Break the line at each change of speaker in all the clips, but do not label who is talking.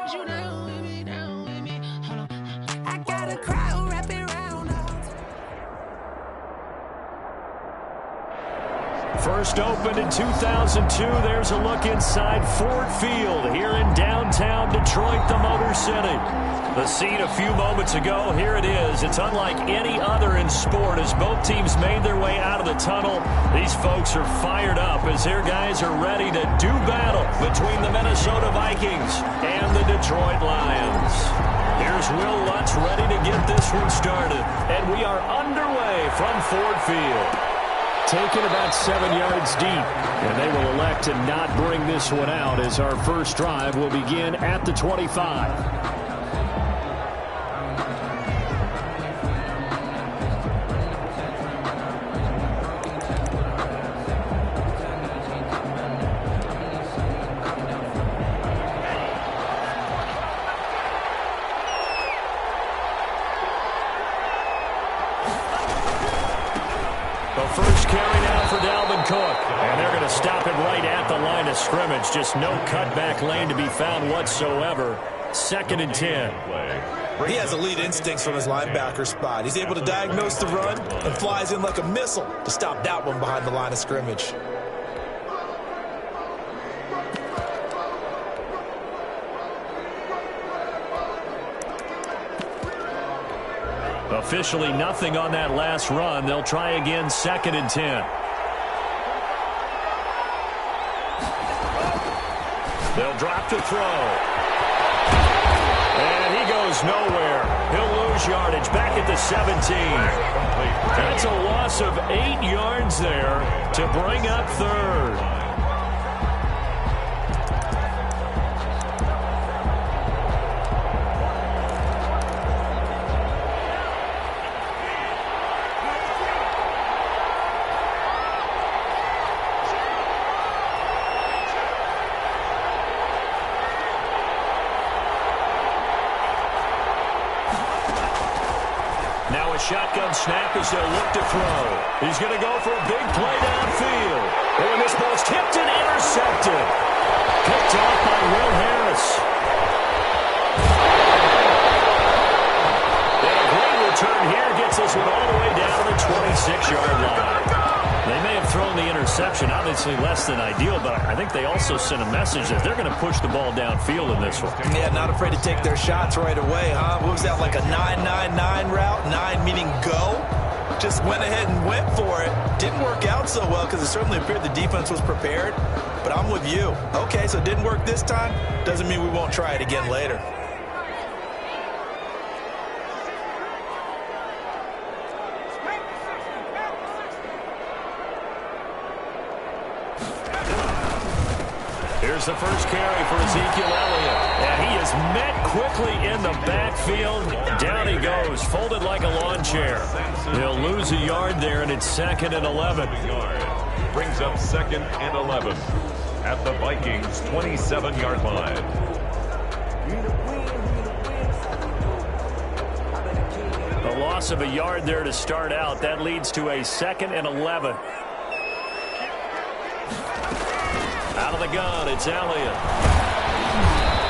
I got a crowd wrapping around.
First opened in 2002. There's a look inside Ford Field here in downtown Detroit, the Motor City. The scene a few moments ago, here it is. It's unlike any other in sport as both teams made their way out of the tunnel. These folks are fired up as their guys are ready to do battle between the Minnesota Vikings and the Detroit Lions. Here's Will Lutz ready to get this one started. And we are underway from Ford Field. Taken about 7 yards deep, and they will elect to not bring this one out as our first drive will begin at the 25. First carry now for Dalvin Cook. And they're going to stop him right at the line of scrimmage. Just no cutback lane to be found whatsoever. 2nd and 10.
He has elite instincts from his linebacker spot. He's able to diagnose the run and flies in like a missile to stop that one behind the line of scrimmage.
Officially nothing on that last run. They'll try again 2nd and 10. They'll drop to throw. And he goes nowhere. He'll lose yardage back at the 17. That's a loss of 8 yards there to bring up 3rd. Shotgun snap as they'll look to throw. He's going to go for a big play downfield. And this ball's tipped and intercepted. Picked off by Will Harris. And a great return here gets this one all the way down to the 26-yard line. They may have thrown the interception, obviously less than ideal, but I think they also sent a message that they're going to push the ball downfield in this one.
Yeah, not afraid to take their shots right away, huh? What was that, like a 9-9-9 route? 9 meaning go? Just went ahead and went for it. Didn't work out so well because it certainly appeared the defense was prepared, but I'm with you. Okay, so it didn't work this time. Doesn't mean we won't try it again later.
Here's the first carry for Ezekiel Elliott. And he is met quickly in the backfield. Down he goes, folded like a lawn chair. He'll lose a yard there, and it's 2nd and 11.
Brings up 2nd and 11 at the Vikings' 27-yard line.
A loss of a yard there to start out. That leads to a 2nd and 11. Out of the gun, it's Elliott.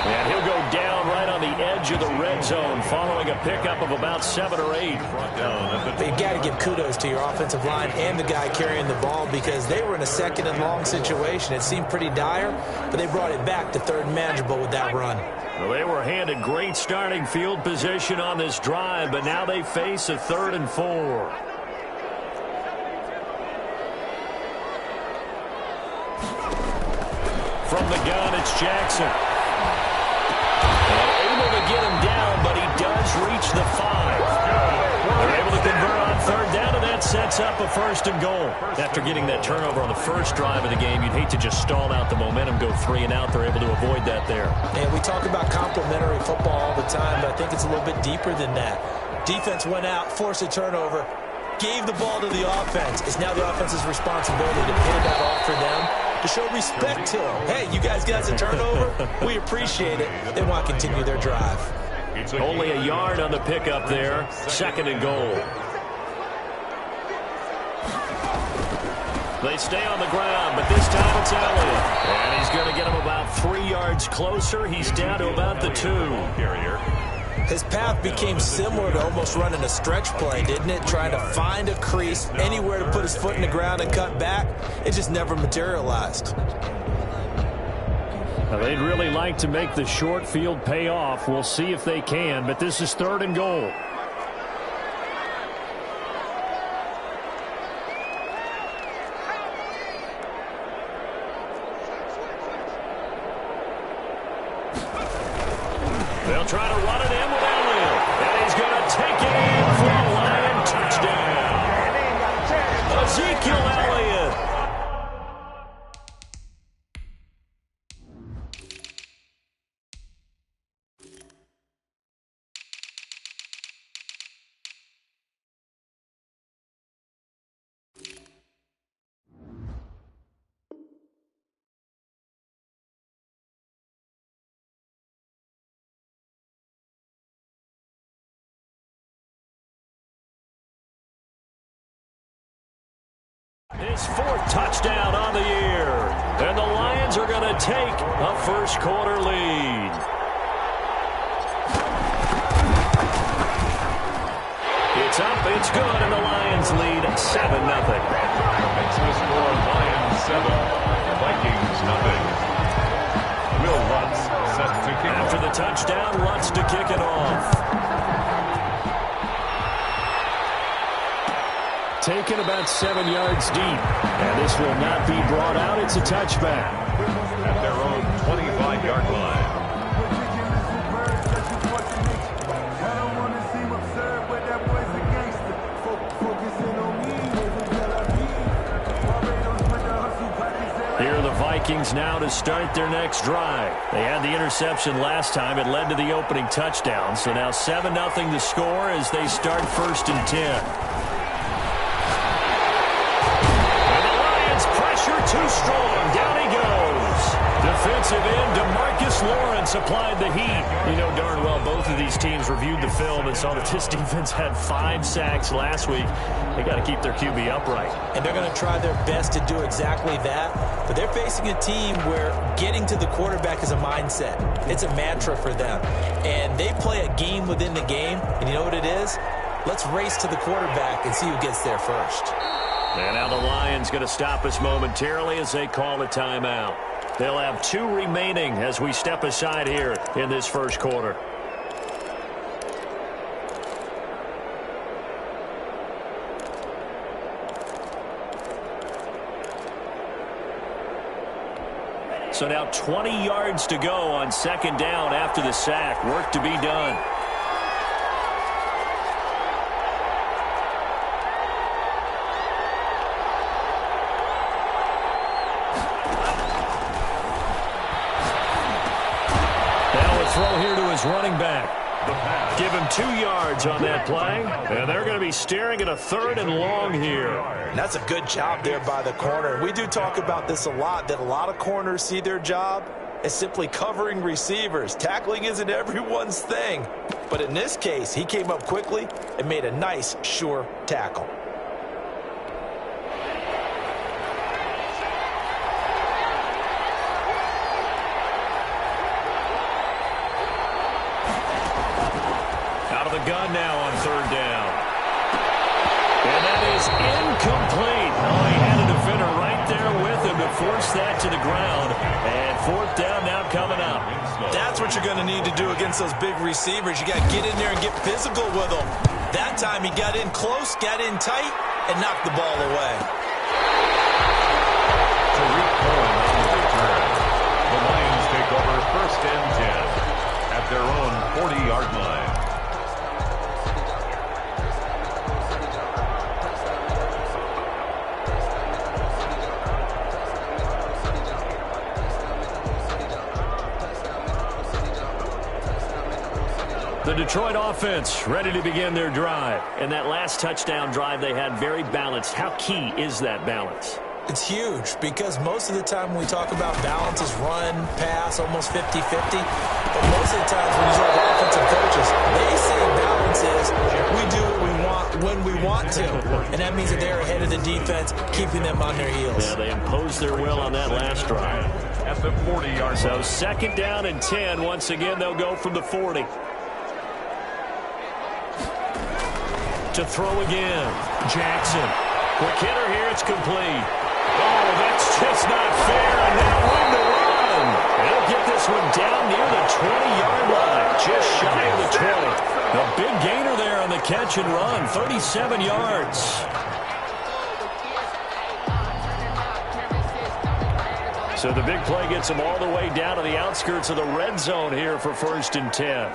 And he'll go down right on the edge of the red zone following a pickup of about 7 or 8.
But you got to give kudos to your offensive line and the guy carrying the ball because they were in a 2nd and long situation. It seemed pretty dire, but they brought it back to 3rd and manageable with that run.
Well, they were handed great starting field position on this drive, but now they face a 3rd and 4. From the gun, it's Jackson. And able to get him down, but he does reach the 5. They're able to convert on 3rd down, and that sets up a 1st and goal. After getting that turnover on the first drive of the game, you'd hate to just stall out the momentum, go 3 and out. They're able to avoid that there.
And we talk about complementary football all the time, but I think it's a little bit deeper than that. Defense went out, forced a turnover, gave the ball to the offense. It's now the offense's responsibility to pay that off for them, to show respect to them. Hey, you guys got a turnover? We appreciate it. They want to continue their drive.
Only a yard on the pickup there. 2nd and goal. They stay on the ground, but this time it's Elliott. And he's going to get him about 3 yards closer. He's down to about the 2.
His path became similar to almost running a stretch play, didn't it? Trying to find a crease, anywhere to put his foot in the ground and cut back. It just never materialized.
Now, they'd really like to make the short field pay off. We'll see if they can, but this is 3rd and goal. They'll try to run it in with Elliott. And he's going to take it in for a Lion touchdown. Ezekiel Elliott. His 4th touchdown on the year. And the Lions are going to take a first-quarter lead. It's up, it's good, and the Lions lead 7-0.
Makes the score Lions 7, Vikings 0. Will Lutz set to kick off.
After the touchdown, Lutz to kick it off. Taken about 7 yards deep. And this will not be brought out. It's a touchback.
At their own 25-yard line.
Here are the Vikings now to start their next drive. They had the interception last time. It led to the opening touchdown. So now 7-0 to score as they start 1st and 10. Too strong. Down he goes. Defensive end DeMarcus Lawrence applied the heat. You know darn well both of these teams reviewed the film and saw that this defense had 5 sacks last week. They got to keep their QB upright.
And they're going to try their best to do exactly that. But they're facing a team where getting to the quarterback is a mindset. It's a mantra for them. And they play a game within the game. And you know what it is? Let's race to the quarterback and see who gets there first.
And now the Lions going to stop us momentarily as they call a timeout. They'll have 2 remaining as we step aside here in this first quarter. So now 20 yards to go on 2nd down after the sack. Work to be done. Throw here to his running back. Give him 2 yards on that play. And they're going to be staring at a 3rd and long here.
And that's a good job there by the corner. We do talk about this a lot, that a lot of corners see their job as simply covering receivers. Tackling isn't everyone's thing. But in this case, he came up quickly and made a nice, sure tackle.
Gun now on 3rd down. And that is incomplete. Oh, he had a defender right there with him to force that to the ground. And 4th down now coming up.
That's what you're going to need to do against those big receivers. You got to get in there and get physical with them. That time he got in close, got in tight, and knocked the ball away.
Tariq Cohen on the return. The Lions take over 1st and 10 at their own 40-yard line.
The Detroit offense ready to begin their drive. And that last touchdown drive they had very balanced. How key is that balance?
It's huge because most of the time when we talk about balance is run, pass, almost 50-50. But most of the times when you talk offensive coaches, they say balance is we do what we want when we want to. And that means that they're ahead of the defense, keeping them on their heels.
Yeah, they imposed their will on that last drive.
At the 40-yard
So
line.
2nd down and 10. Once again, they'll go from the 40. To throw again. Jackson. Quick hitter here. It's complete. Oh, that's just not fair. And now room to run. They'll get this one down near the 20-yard line. Just shy of the 20. The big gainer there on the catch and run. 37 yards. So the big play gets them all the way down to the outskirts of the red zone here for 1st and 10.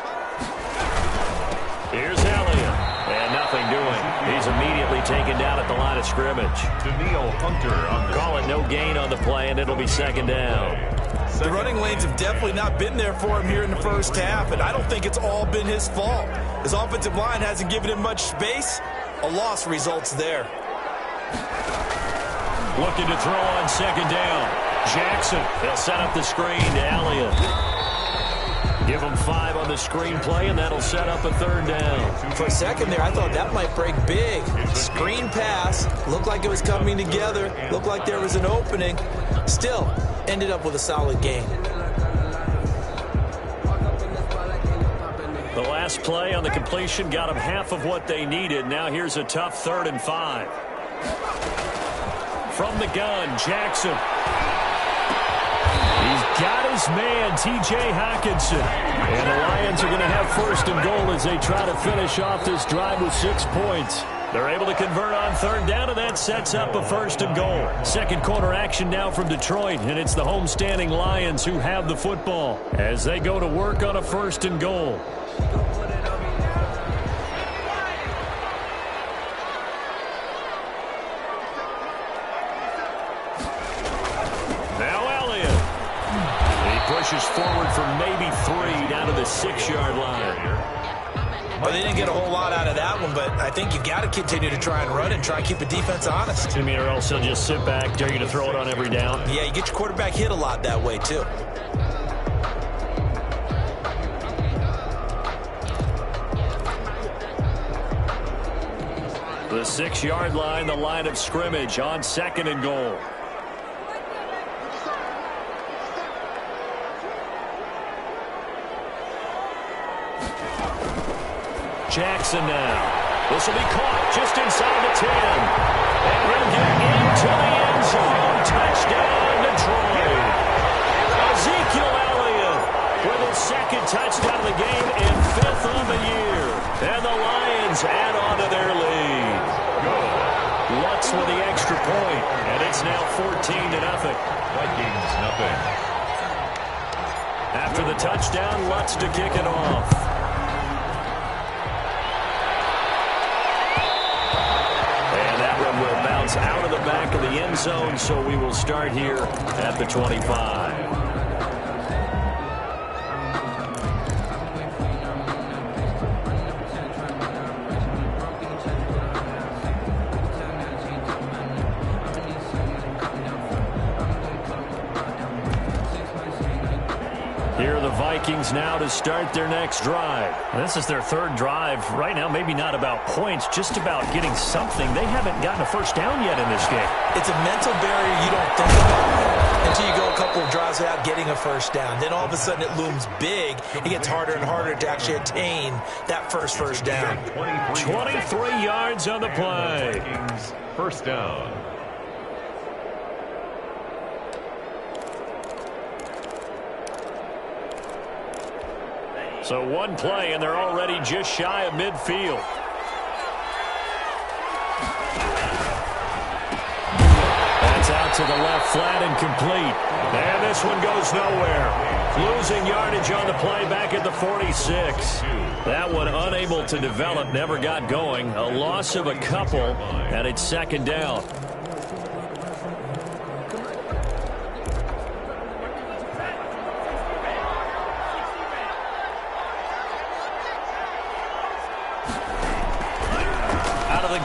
Here's Elliott. And nothing doing. He's immediately taken down at the line of scrimmage.
Daniil Hunter on the
Call it no gain on the play, and it'll be 2nd down.
The running lanes have definitely not been there for him here in the first half, and I don't think it's all been his fault. His offensive line hasn't given him much space. A loss results there.
Looking to throw on 2nd down. Jackson. He'll set up the screen to Elliott. Give him 5 on the screenplay, and that'll set up a 3rd down.
For a second there, I thought that might break big. Screen pass. Looked like it was coming together. Looked like there was an opening. Still, ended up with a solid game.
The last play on the completion got them half of what they needed. Now here's a tough 3rd and 5. From the gun, Jackson. He's got his man, T.J. Hockenson. And the Lions are going to have 1st and goal as they try to finish off this drive with 6 points. They're able to convert on 3rd down, and that sets up a 1st and goal. 2nd quarter action now from Detroit, and it's the homestanding Lions who have the football as they go to work on a 1st and goal. Pushes forward for maybe 3 down to the 6-yard line.
Well, they didn't get a whole lot out of that one, but I think you got to continue to try and run and try and keep the defense honest.
I mean, or else they'll just sit back, dare you to throw it on every down.
Yeah, you get your quarterback hit a lot that way, too.
The 6-yard line, the line of scrimmage on 2nd and goal. Jackson now. This will be caught just inside the 10. And he'll get into the end zone. Touchdown, Detroit. Ezekiel Elliott with his 2nd touchdown of the game and 5th on the year. And the Lions add on to their lead. Lutz with the extra point, and it's now 14-0.
Vikings, nothing.
After the touchdown, Lutz to kick it off. Will bounce out of the back of the end zone, so we will start here at the 25. Here are the Vikings now to start their next drive. This is their 3rd drive. Right now, maybe not about points, just about getting something. They haven't gotten a 1st down yet in this game.
It's a mental barrier you don't think about until you go a couple of drives without getting a 1st down. Then all of a sudden it looms big. It gets harder and harder to actually attain that first down.
23 yards on the play.
Vikings, 1st down.
So 1 play, and they're already just shy of midfield. That's out to the left, flat and complete. And this one goes nowhere. Losing yardage on the play back at the 46. That one unable to develop, never got going. A loss of a couple, and it's 2nd down.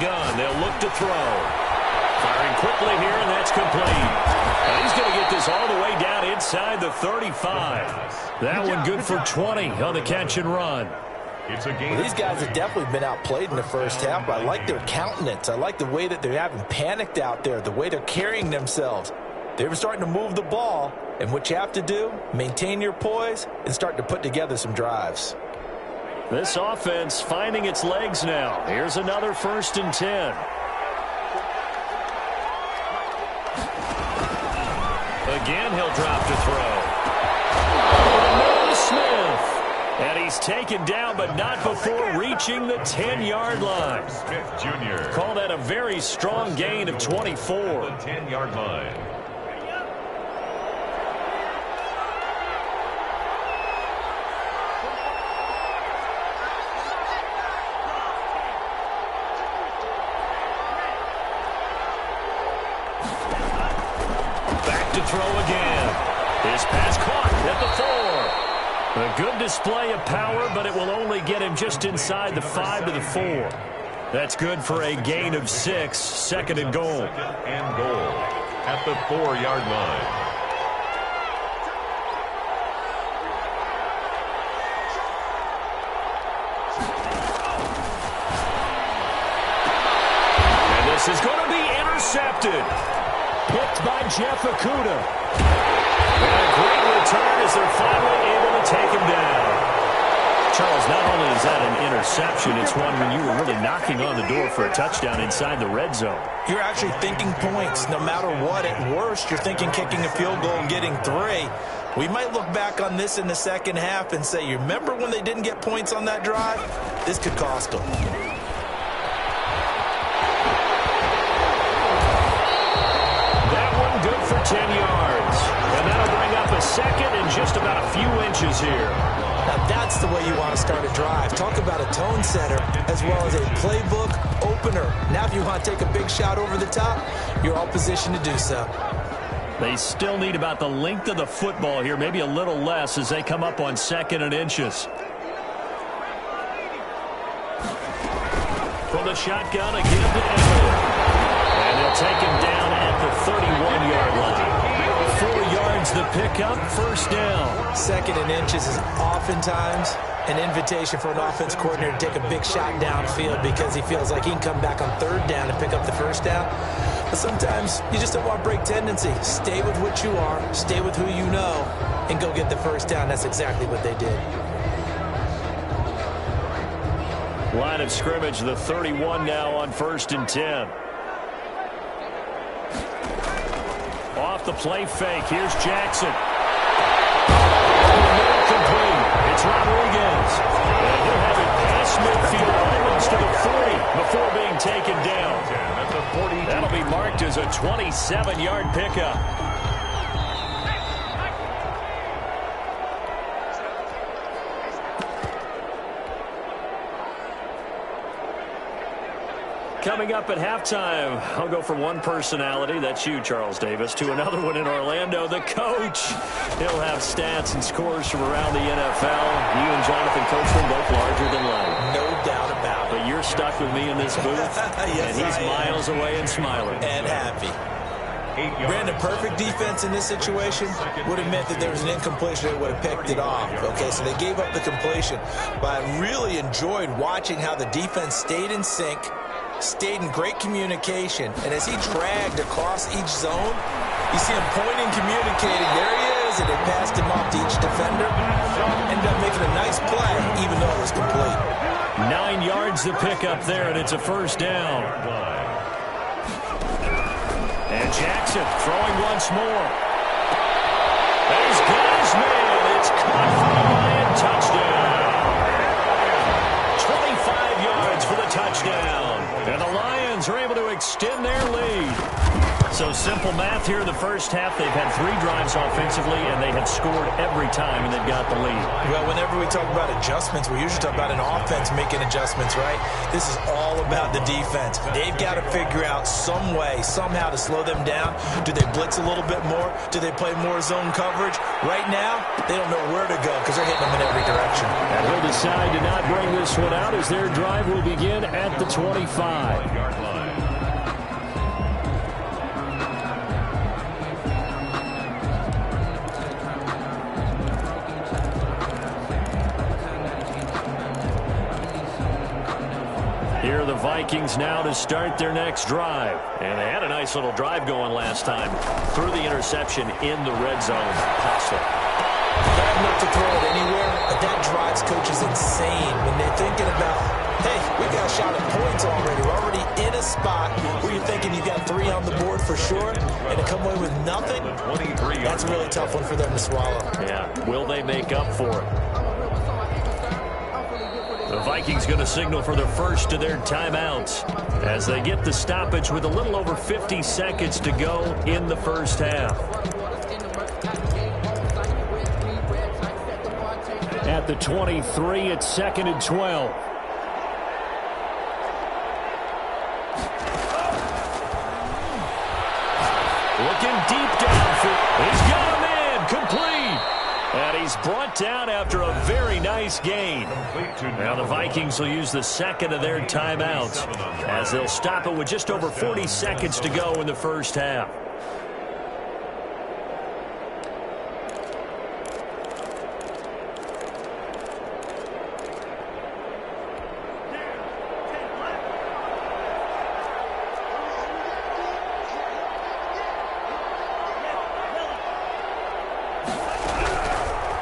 Gun. They'll look to throw. Firing quickly here, and that's complete. And he's going to get this all the way down inside the 35. That one good for 20 on the catch and run.
It's a game.
Well, these guys have definitely been outplayed in the first half, but I like their countenance. I like the way that they haven't panicked out there, the way they're carrying themselves. They were starting to move the ball, and what you have to do, maintain your poise and start to put together some drives.
This offense finding its legs now. Here's another 1st and 10. Again, he'll drop to throw. Smith. And he's taken down, but not before reaching the 10-yard line.
Smith Jr.
Call that a very strong gain of 24.
The 10-yard line.
Back to throw again. His pass caught at the 4. A good display of power, but it will only get him just inside the 5 to the 4. That's good for a gain of 6, 2nd and goal.
2nd and goal at the 4-yard line.
And this is going to be intercepted. Picked by Jeff Okudah. And a great return as they're finally able to take him down. Charles, not only is that an interception, it's one when you were really knocking on the door for a touchdown inside the red zone.
You're actually thinking points. No matter what, at worst, you're thinking kicking a field goal and getting 3. We might look back on this in the second half and say, you remember when they didn't get points on that drive? This could cost them.
That one good for 10 yards. And that'll bring up a 2nd and just about a few inches here.
Now that's the way you want to start a drive. Talk about a tone setter as well as a playbook opener. Now if you want to take a big shot over the top, you're all positioned to do so.
They still need about the length of the football here, maybe a little less as they come up on 2nd and inches. From the shotgun again to Everett. And they'll take him down at the 31-yard line. 4 yards the pickup, 1st down.
2nd and inches is oftentimes an invitation for an offense coordinator to take a big shot downfield because he feels like he can come back on 3rd down and pick up the 1st down. But sometimes you just don't want to break tendency. Stay with what you are, stay with who you know, and go get the 1st down. That's exactly what they did.
Line of scrimmage, the 31 now on 1st and 10. Off the play fake. Here's Jackson. Complete. It's Rodriguez. And he'll have it past midfield almost to the 40 before being taken down.
That's a 40.
That'll be marked as a 27-yard pickup. Coming up at halftime, I'll go from one personality, that's you, Charles Davis, to another one in Orlando, the coach. He'll have stats and scores from around the NFL. You and Jonathan Coachman both larger than life.
No doubt about it.
But you're stuck with me in this booth,
yes,
and he's miles away and smiling.
And happy. Brandon, perfect defense in this situation would have meant that there was an incompletion that would have picked it off. Okay, so they gave up the completion. But I really enjoyed watching how the defense stayed in sync, stayed in great communication, and as he dragged across each zone, you see him pointing, communicating. There he is, and they passed him off to each defender. Ended up making a nice play, even though it was complete.
9 yards to pick up there, and it's a 1st down. And Jackson throwing once more. There's Guy's man. It's caught for a Lion touchdown. 25 yards for the touchdown. And the Lions are able to extend their lead. So simple math here in the first half. They've had 3 drives offensively, and they have scored every time, and they've got the lead.
Well, whenever we talk about adjustments, we usually talk about an offense making adjustments, right? This is all about the defense. They've got to figure out some way, somehow to slow them down. Do they blitz a little bit more? Do they play more zone coverage? Right now, they don't know where to go because they're hitting them in every direction.
And they'll decide to not bring this one out as their drive will begin at the 25-yard line. Here are the Vikings now to start their next drive. And they had a nice little drive going last time. Threw the interception in the red zone. Costly.
Bad enough to throw it anywhere, but that drives coaches insane when they're thinking about, hey, we got a shot at points already. We're already in a spot where you're thinking you got 3 on the board for sure, and to come away with nothing, that's a really tough one for them to swallow.
Yeah, will they make up for it? The Vikings going to signal for the first of their timeouts as they get the stoppage with a little over 50 seconds to go in the first half. At the 23, it's 2nd and 12. Looking deep downfield. He's got him in. Complete. And he's brought down after a very nice gain. Now the Vikings will use the second of their timeouts as they'll stop it with just over 40 seconds to go in the first half.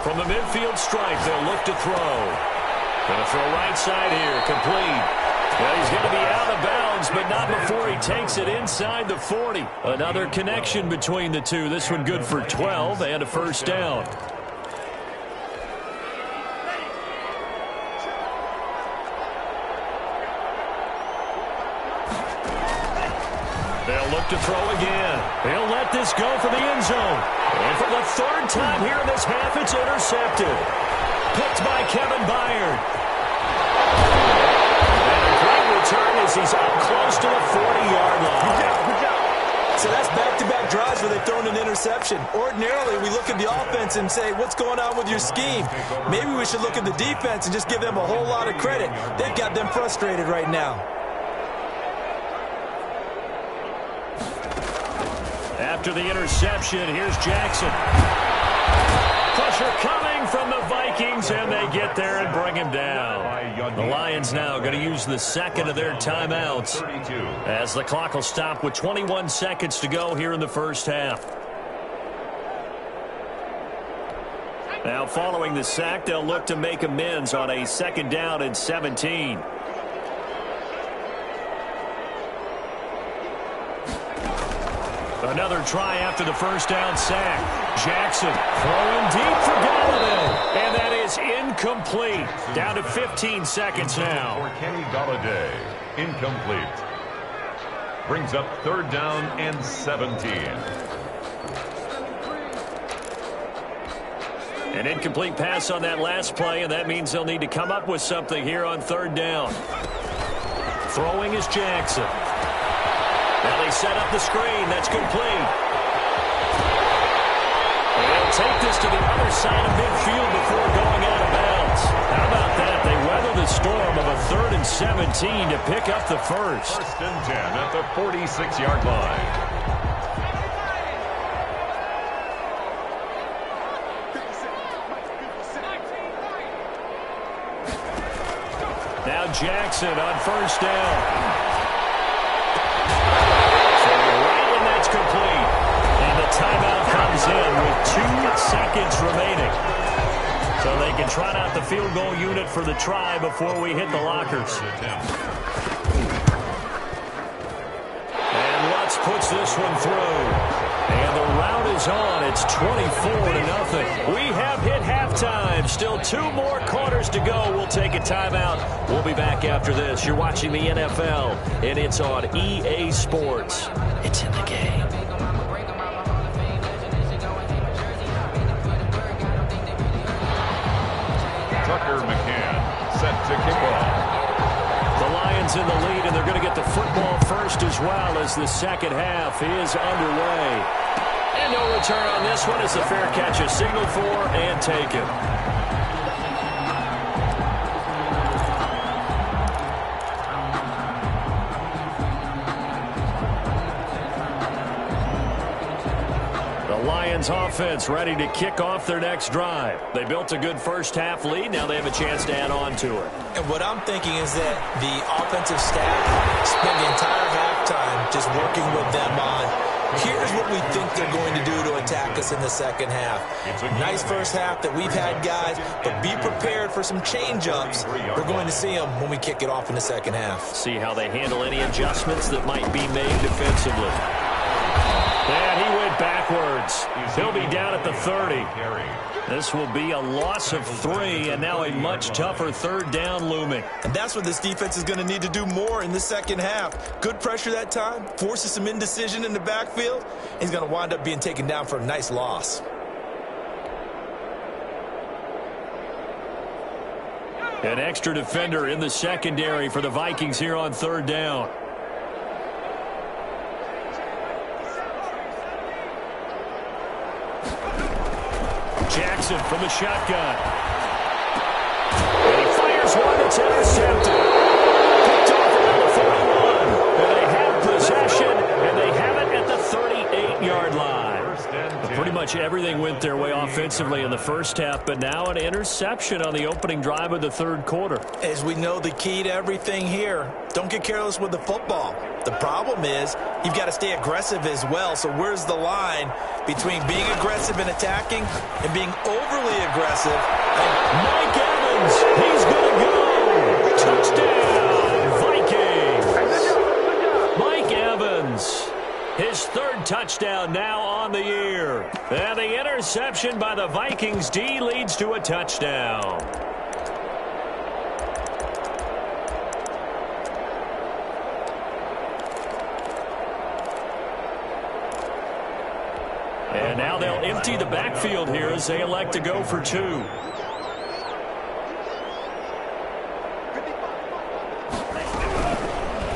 From the midfield stripe, they'll look to throw. Going to throw right side here, complete. Well, he's going to be out of bounds, but not before he takes it inside the 40. Another connection between the two. This one good for 12 and a first down. They'll look to throw again. He'll let this go for the end zone. And for the 3rd time here in this half, it's intercepted. Picked by Kevin Byard. And a great return as he's up close to the 40-yard line.
So that's back-to-back drives where they've thrown an interception. Ordinarily, we look at the offense and say, what's going on with your scheme? Maybe we should look at the defense and just give them a whole lot of credit. They've got them frustrated right now.
After the interception, here's Jackson. Pressure coming from the Vikings, and they get there and bring him down. The Lions now going to use the second of their timeouts as the clock will stop with 21 seconds to go here in the first half. Now following the sack, they'll look to make amends on a 2nd down and 17. Another try after the first down sack. Jackson throwing deep for Galladay. And that is incomplete. Down to 15 seconds now.
For Kenny Galladay, incomplete. Brings up 3rd down and 17.
An incomplete pass on that last play, and that means they'll need to come up with something here on 3rd down. Throwing is Jackson. Now they set up the screen. That's complete. They'll take this to the other side of midfield before going out of bounds. How about that? They weather the storm of a 3rd and 17 to pick up the first.
1st and 10 at the 46-yard line.
Now Jackson on 1st down. Complete. And the timeout comes in with 2 seconds remaining. So they can trot out the field goal unit for the try before we hit the lockers. And Lutz puts this one through. And the route is on. It's 24-0. We have hit halftime. Still 2 more quarters to go. We'll take a timeout. We'll be back after this. You're watching the NFL, and it's on EA Sports. It's in the game.
Tucker McCann set to kick off.
The Lions in the lead, and they're going to get the football first as well as the second half is underway. And no return on this one as the fair catch is signaled for and taken. Lions offense ready to kick off their next drive. They built a good first-half lead. Now they have a chance to add on to it.
And what I'm thinking is that the offensive staff spend the entire halftime just working with them on, here's what we think they're going to do to attack us in the second half. Nice first half that we've had, guys, but be prepared for some change-ups. We're going to see them when we kick it off in the second half.
See how they handle any adjustments that might be made defensively. And he went backwards. He'll be down at the 30. This will be a loss of 3, and now a much tougher third down looming.
And that's what this defense is going to need to do more in the second half. Good pressure that time, forces some indecision in the backfield. He's going to wind up being taken down for a nice loss.
An extra defender in the secondary for the Vikings here on third down. Jackson from the shotgun. And he fires one that's intercepted. Picked off at the 41. And they have possession, and they have it at the 38-yard line. Pretty much everything went their way offensively in the first half, but now an interception on the opening drive of the third quarter.
As we know, the key to everything here, don't get careless with the football. The problem is you've got to stay aggressive as well. So where's the line between being aggressive and attacking and being overly aggressive?
And Mike Evans, he's going to go. Touchdown, Vikings. Mike Evans, his third touchdown now on the year. And the interception by the Vikings D leads to a touchdown. And now they'll empty the backfield here as they elect to go for 2.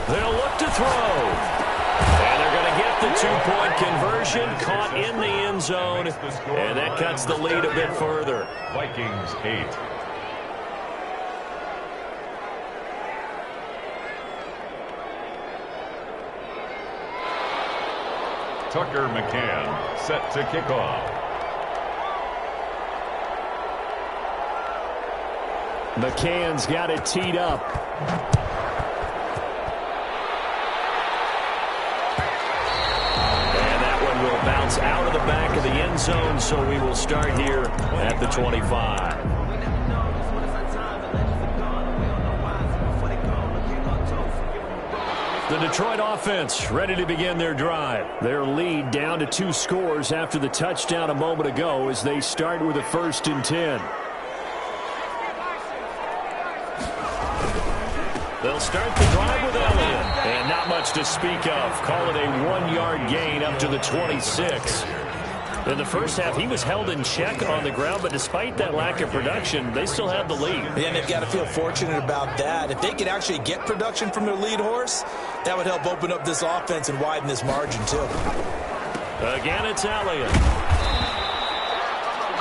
They'll look to throw. And they're going to get the 2-point conversion, caught in the end zone. And that cuts the lead a bit further.
Vikings 8. Tucker McCann set to kick off.
McCann's got it teed up. And that one will bounce out of the back of the end zone, so we will start here at the 25. The Detroit offense ready to begin their drive. Their lead down to 2 scores after the touchdown a moment ago as they start with a 1st and 10. They'll start the drive with Elliott. And not much to speak of. Call it a 1-yard gain up to the 26. In the first half, he was held in check on the ground, but despite that lack of production, they still had the lead.
Yeah, and they've got to feel fortunate about that. If they could actually get production from their lead horse, that would help open up this offense and widen this margin, too.
Again, it's Elliott.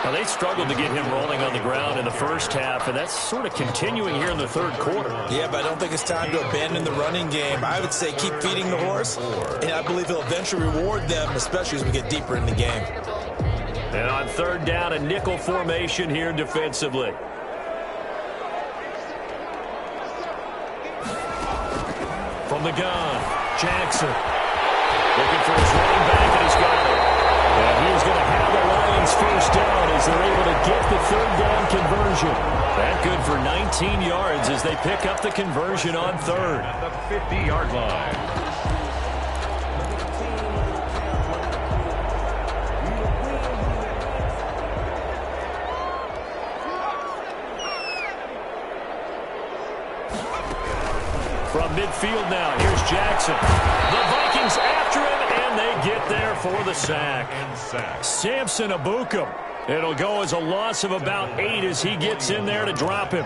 Now, they struggled to get him rolling on the ground in the first half, and that's sort of continuing here in the third quarter.
Yeah, but I don't think it's time to abandon the running game. I would say keep feeding the horse, and I believe he'll eventually reward them, especially as we get deeper in the game.
And on third down, a nickel formation here defensively. From the gun, Jackson. Looking for his running back, and he's got it. And he's going to have the Lions first down as they're able to get the third down conversion. That good for 19 yards as they pick up the conversion on third.
At the 50-yard line.
From midfield now, here's Jackson. The Vikings after him, and they get there for the sack. Samson Abukum. It'll go as a loss of about 8 as he gets in there to drop him.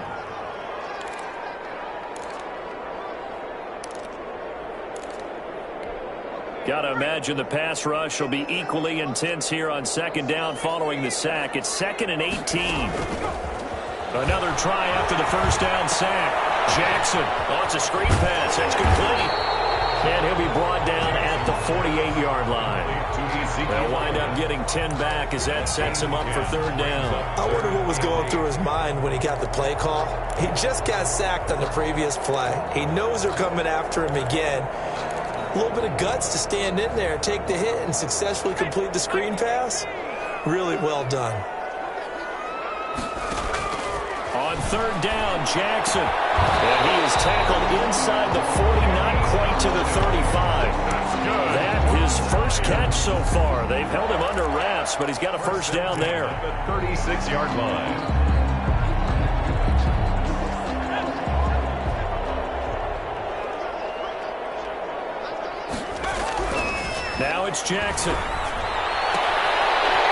Got to imagine the pass rush will be equally intense here on second down following the sack. It's 2nd and 18. Another try after the first down sack. Jackson, oh, it's a screen pass. That's complete. And he'll be brought down at the 48-yard line.
To receive
They'll wind up getting 10 back as that sets him up for third down.
I wonder what was going through his mind when he got the play call. He just got sacked on the previous play. He knows they're coming after him again. A little bit of guts to stand in there, take the hit, and successfully complete the screen pass. Really well done.
On third down, Jackson. And he is tackled inside the 40, not quite to the 35. That his first catch so far. They've held him under wraps, but he's got a first down there.
At the 36-yard line.
Now it's Jackson.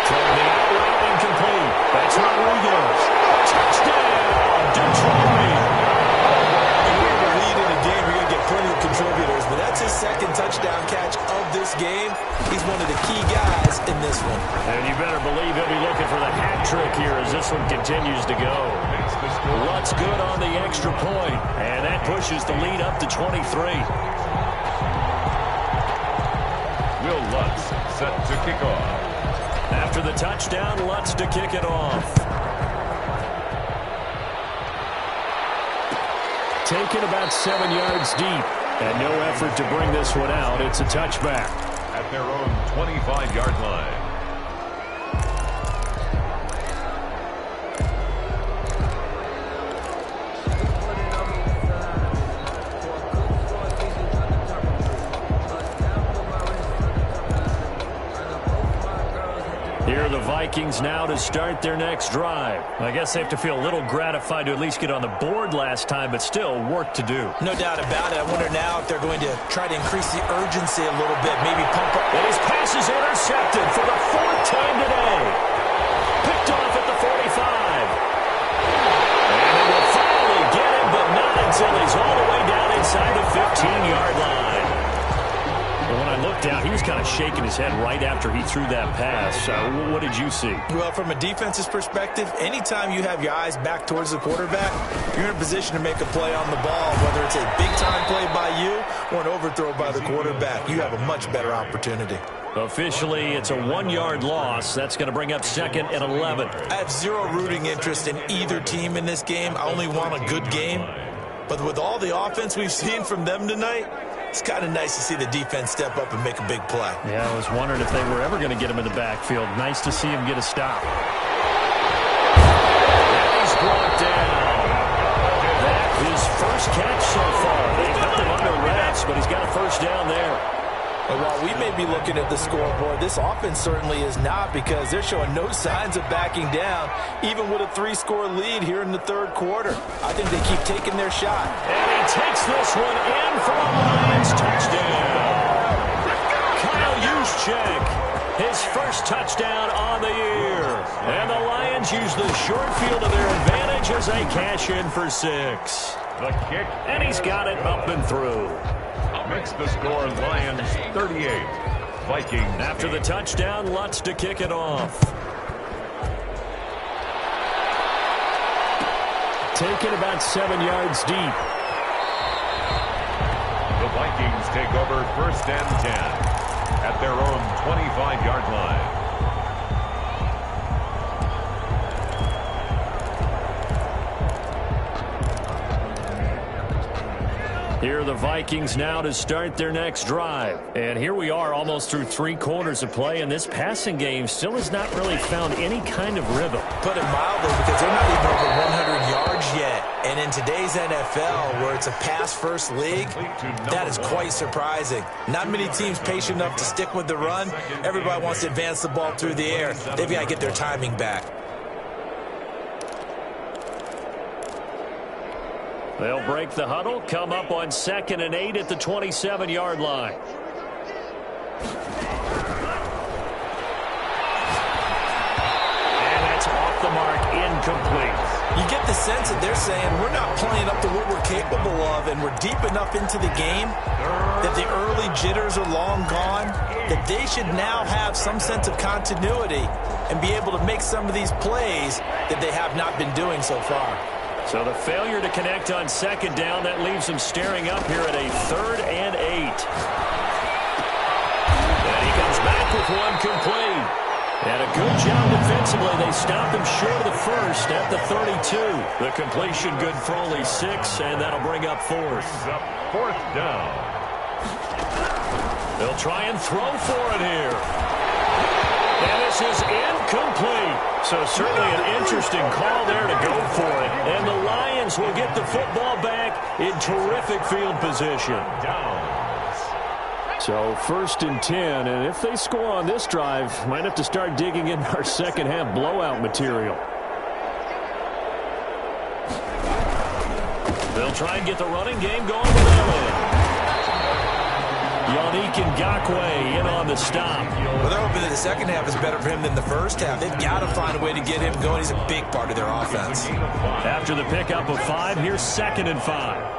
Throwing the out route incomplete. That's Rodriguez. Touchdown, Detroit.
If we have a lead in a game, we're going to get plenty of contributors, but that's his second touchdown catch of this game. He's one of the key guys in this one.
And you better believe he'll be looking for the hat trick here as this one continues to go. Lutz good on the extra point, and that pushes the lead up to 23.
Will Lutz set to kick off.
After the touchdown, Lutz to kick it off. Taken about 7 yards deep, and no effort to bring this one out. It's a touchback.
At their own 25-yard line.
Here are the Vikings now to start their next drive. I guess they have to feel a little gratified to at least get on the board last time, but still work to do.
No doubt about it. I wonder now if they're going to try to increase the urgency a little bit, maybe pump up.
And his pass is intercepted for the fourth time today. Picked off at the 45. And they will finally get him, but not until he's all the way down inside the 15-yard line. Well, when I looked down, he was kind of shaking his head right after he threw that pass. What did you see?
Well, from a defense's perspective, anytime you have your eyes back towards the quarterback, you're in a position to make a play on the ball, whether it's a big-time play by you or an overthrow by the quarterback. You have a much better opportunity.
Officially, it's a 1-yard loss. That's going to bring up second and 11.
I have zero rooting interest in either team in this game. I only want a good game. But with all the offense we've seen from them tonight, it's kind of nice to see the defense step up and make a big play.
Yeah, I was wondering if they were ever going to get him in the backfield. Nice to see him get a stop. He's brought down. That his first catch so far. They held him under wraps, but he's got a first down there.
And while we may be looking at the scoreboard, this offense certainly is not, because they're showing no signs of backing down, even with a 3-score lead here in the third quarter. I think they keep taking their shot.
And he takes this one in for a Lions touchdown. Kyle Juszczyk, his first touchdown on the year. And the Lions use the short field to their advantage as they cash in for 6.
The kick.
And he's got it up and through.
Makes the score Lions 38. Vikings.
After the touchdown, Lutz to kick it off. Taken about 7 yards deep.
The Vikings take over first and 10 at their own 25-yard line.
Here are the Vikings now to start their next drive. And here we are almost through 3 quarters of play, and this passing game still has not really found any kind of rhythm.
Put it mildly, because they're not even over 100 yards yet. And in today's NFL, where it's a pass-first league, that is quite surprising. Not many teams patient enough to stick with the run. Everybody wants to advance the ball through the air. They've got to get their timing back.
They'll break the huddle, come up on 2nd and 8 at the 27-yard line. And that's off the mark, incomplete.
You get the sense that they're saying we're not playing up to what we're capable of, and we're deep enough into the game that the early jitters are long gone, that they should now have some sense of continuity and be able to make some of these plays that they have not been doing so far.
So the failure to connect on 2nd down, that leaves them staring up here at a 3rd and 8. And he comes back back with one complete. And a good job defensively. They stop him short of the first at the 32. The completion good for only 6, and that'll bring up fourth.
Fourth down.
They'll try and throw for it here. And this is incomplete. So certainly an interesting call there to go for it. And the Lions will get the football back in terrific field position. So 1st and 10, and if they score on this drive, might have to start digging in our second half blowout material. They'll try and get the running game going with Elliott. Yannick Ngakoue in on the stop.
Well, they're hoping that the second half is better for him than the first half. They've got to find a way to get him going. He's a big part of their offense.
After the pickup of 5, here's 2nd and 5.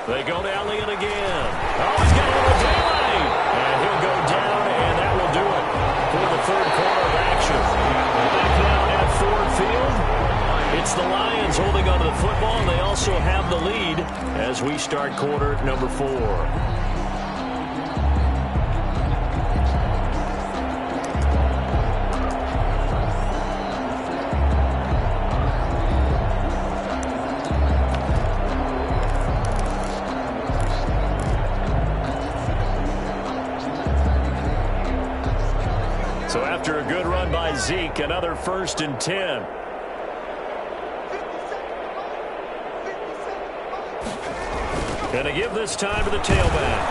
They go to Elliott again. Oh, he's got a little delay. And he'll go down, and that will do it for the third quarter of action. Back now at Ford Field. It's the Lions holding onto the football, and they also have the lead as we start quarter number 4. So after a good run by Zeke, another 1st and 10. Going to give this time to the tailback.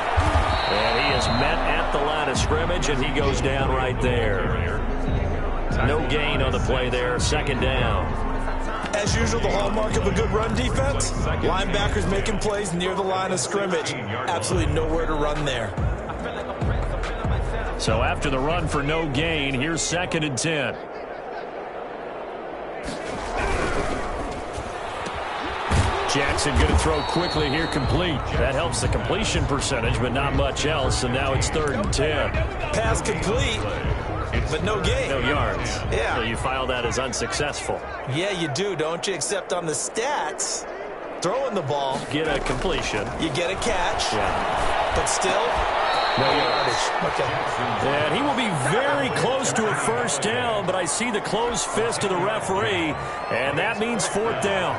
And he is met at the line of scrimmage, and he goes down right there. No gain on the play there. 2nd down.
As usual, the hallmark of a good run defense, linebackers making plays near the line of scrimmage. Absolutely nowhere to run there.
So after the run for no gain, here's 2nd and 10. Jackson going to throw quickly here, complete. That helps the completion percentage, but not much else, and now it's 3rd and 10.
Pass complete, but no gain.
No yards.
Yeah.
So you file that as unsuccessful.
Yeah, you do, don't you? Except on the stats, throwing the ball.
Get a completion.
You get a catch.
Yeah.
But still, no yardage. Okay.
And he will be very close to a 1st down, but I see the closed fist of the referee, and that means 4th down.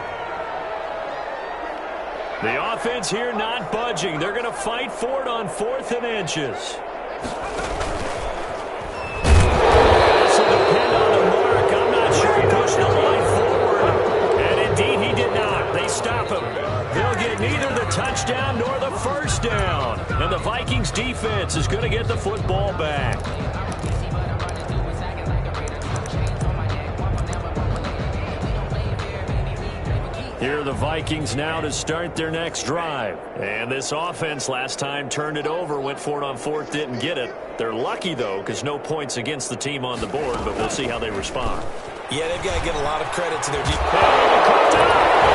The offense here not budging. They're going to fight for it on 4th and inches. This will depend on the mark. I'm not sure he pushed the line forward. And indeed, he did not. They stop him. They'll get neither the touchdown nor the 1st down. And the Vikings defense is going to get the football back. Here are the Vikings now to start their next drive. And this offense last time turned it over, went for it on 4th, didn't get it. They're lucky, though, because no points against the team on the board, but we'll see how they respond.
Yeah, they've got to get a lot of credit to their defense.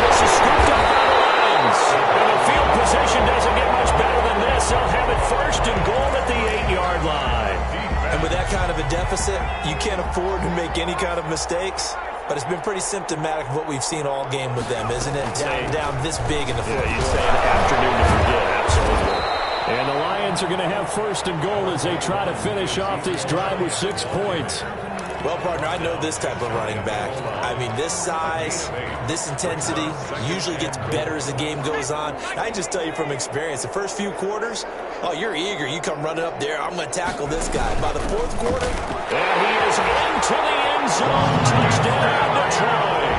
This is scooped up by the Lions. And the field position doesn't get much better than this. They'll have it 1st and goal at the 8-yard line.
And with that kind of a deficit, you can't afford to make any kind of mistakes. But it's been pretty symptomatic of what we've seen all game with them, isn't it? Down this big in the fourth.
Yeah, you'd say an afternoon to forget, absolutely. And the Lions are going to have 1st and goal as they try to finish off this drive with 6 points.
Well, partner, I know this type of running back. I mean, this size, this intensity usually gets better as the game goes on. I just tell you from experience, the first few quarters, oh, you're eager. You come running up there, I'm going to tackle this guy. By the 4th quarter,
and he is into the end zone. Touchdown, Detroit.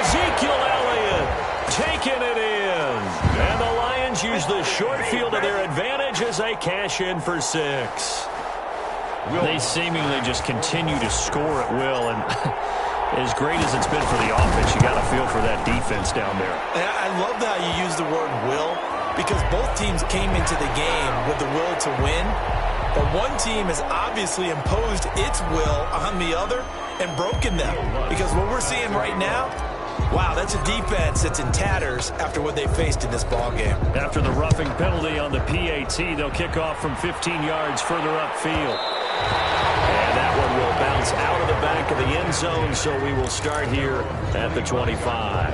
Ezekiel Elliott taking it in. And the Lions use the short field to their advantage as they cash in for 6. They seemingly just continue to score at will, and as great as it's been for the offense, you got to feel for that defense down there.
And I love how you use the word will, because both teams came into the game with the will to win, but one team has obviously imposed its will on the other and broken them. Because what we're seeing right now, wow, that's a defense that's in tatters after what they faced in this ballgame.
After the roughing penalty on the PAT, they'll kick off from 15 yards further upfield. And that one will bounce out of the back of the end zone, so we will start here at the 25.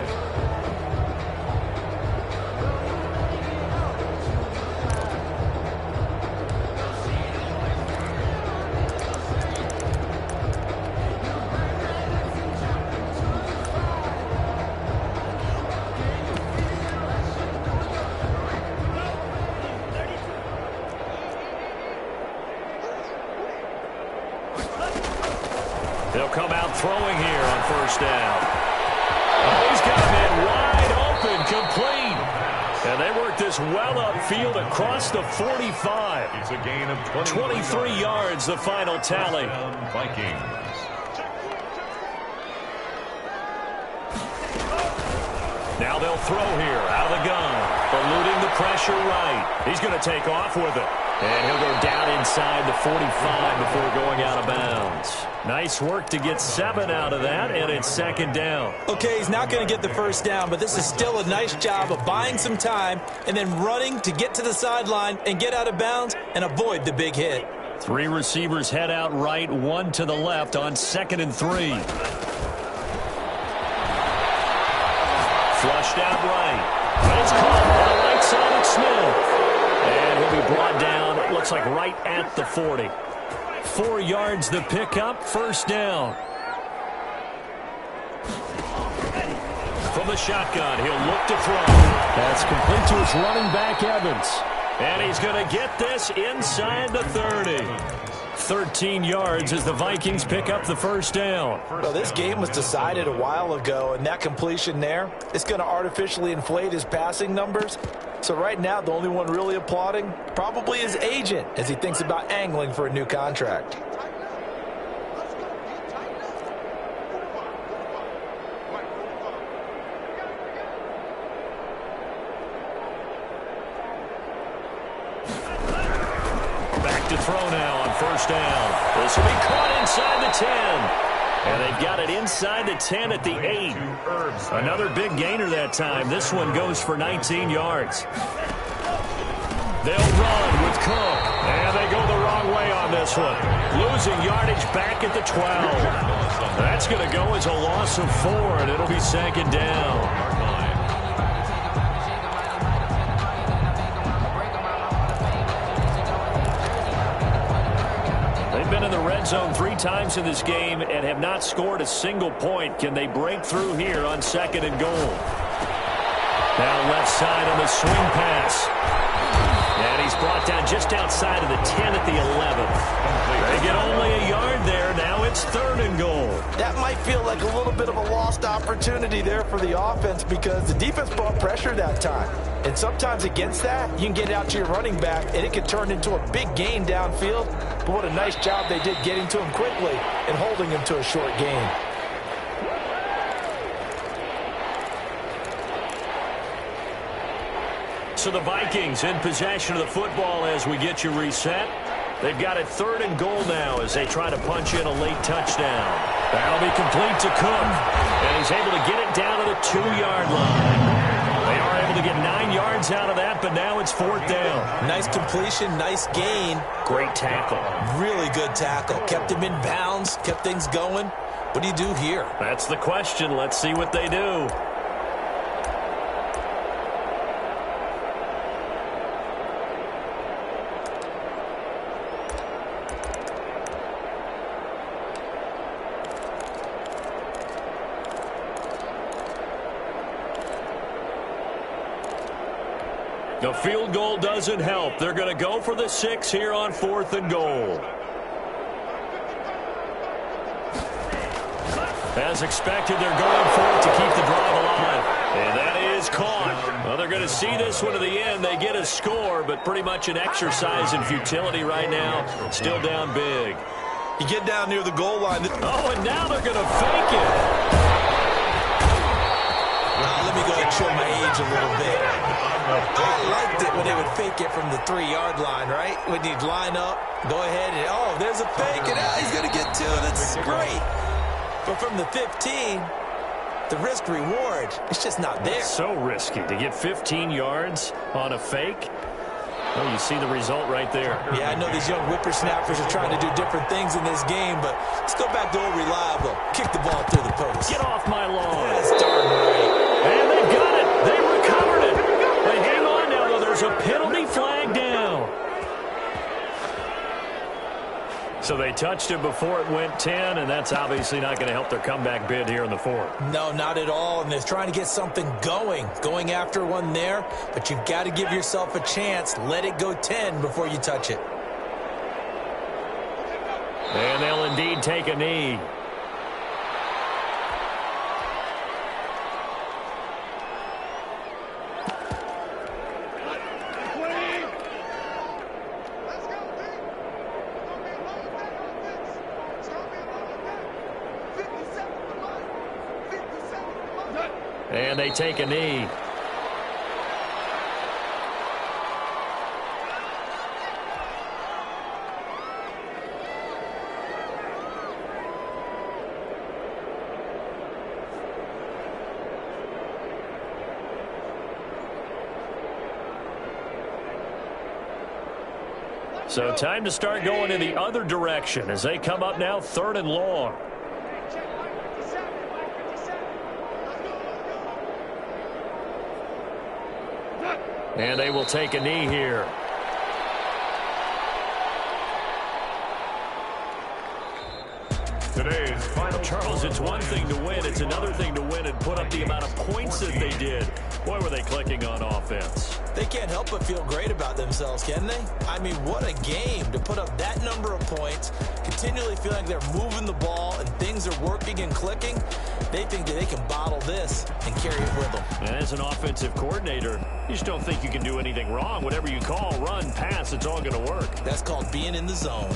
They'll come out throwing here on first down. Oh, he's got a man wide open, complete. And they work this well upfield across the 45.
It's a gain of
23 yards, the final tally.
Vikings.
Now they'll throw here out of the gun. Eluding the pressure right. He's going to take off with it. And he'll go down inside the 45 before going out of bounds. Nice work to get 7 out of that, and it's second down.
Okay, he's not going to get the first down, but this is still a nice job of buying some time and then running to get to the sideline and get out of bounds and avoid the big hit.
3 receivers head out right, 1 to the left on 2nd and 3. Flushed out right. But it's caught on the right side of Smith. And he'll be brought down, it looks like right at the 40. 4 yards the pickup, first down. From the shotgun, he'll look to throw. That's complete to his running back, Evans. And he's going to get this inside the 30. 13 yards as the Vikings pick up the first down.
Well, this game was decided a while ago, and that completion there is going to artificially inflate his passing numbers. So right now, the only one really applauding probably his agent as he thinks about angling for a new contract.
Back to throw now on first down. This will be caught inside the 10. And they've got it inside the 10 at the 8. Another big gainer that time. This one goes for 19 yards. They'll run with Cook. And they go the wrong way on this one. Losing yardage back at the 12. That's going to go as a loss of 4, and it'll be second down. Been in the red zone 3 times in this game and have not scored a single point. Can they break through here on 2nd and goal? Now left side on the swing pass. And he's brought down just outside of the 10 at the 11th. They get only a yard there. Now it's 3rd and goal.
That might feel like a little bit of a lost opportunity there for the offense because the defense brought pressure that time. And sometimes against that, you can get it out to your running back, and it can turn into a big gain downfield. But what a nice job they did getting to him quickly and holding him to a short gain.
So the Vikings in possession of the football as we get you reset. They've got it 3rd and goal now as they try to punch in a late touchdown. That'll be complete to Cook. And he's able to get it down to the 2-yard line. They are able to get 9 yards out of that, but now it's 4th down.
Nice completion, nice gain.
Great tackle.
Really good tackle. Kept him in bounds, kept things going. What do you do here?
That's the question. Let's see what they do. The field goal doesn't help. They're going to go for the 6 here on 4th and goal. As expected, they're going for it to keep the drive alive. And that is caught. Well, they're going to see this one to the end. They get a score, but pretty much an exercise in futility right now. Still down big.
You get down near the goal line.
Oh, and now they're going to fake it.
Let me go ahead and show my age a little bit. I liked it when they would fake it from the 3-yard line, right? When you'd line up, go ahead and, oh, there's a fake, and he's going to get 2. That's great. But from the 15, the risk-reward, it's just not there.
It's so risky to get 15 yards on a fake. Oh, you see the result right there.
Yeah, I know these young whippersnappers are trying to do different things in this game, but let's go back to old reliable. Kick the ball through the post.
Get off my lawn.
That's darn right.
And they've got it. They recovered it. They hang on now, though. There's a penalty flag down. So they touched it before it went 10, and that's obviously not going to help their comeback bid here in the 4th.
No, not at all, and they're trying to get something going after one there, but you've got to give yourself a chance. Let it go 10 before you touch it.
And they'll indeed take a knee. And they take a knee. So time to start going in the other direction as they come up now 3rd and long. And they will take a knee here.
Today's final.
Charles, it's one thing to win. It's another thing to win and put up the amount of points that they did. Boy, were they clicking on offense.
They can't help but feel great about themselves, can they? I mean, what a game to put up that number of points, continually feel like they're moving the ball and things are working and clicking. They think that they can bottle this and carry it with them.
And as an offensive coordinator, you just don't think you can do anything wrong. Whatever you call, run, pass, it's all going to work.
That's called being in the zone.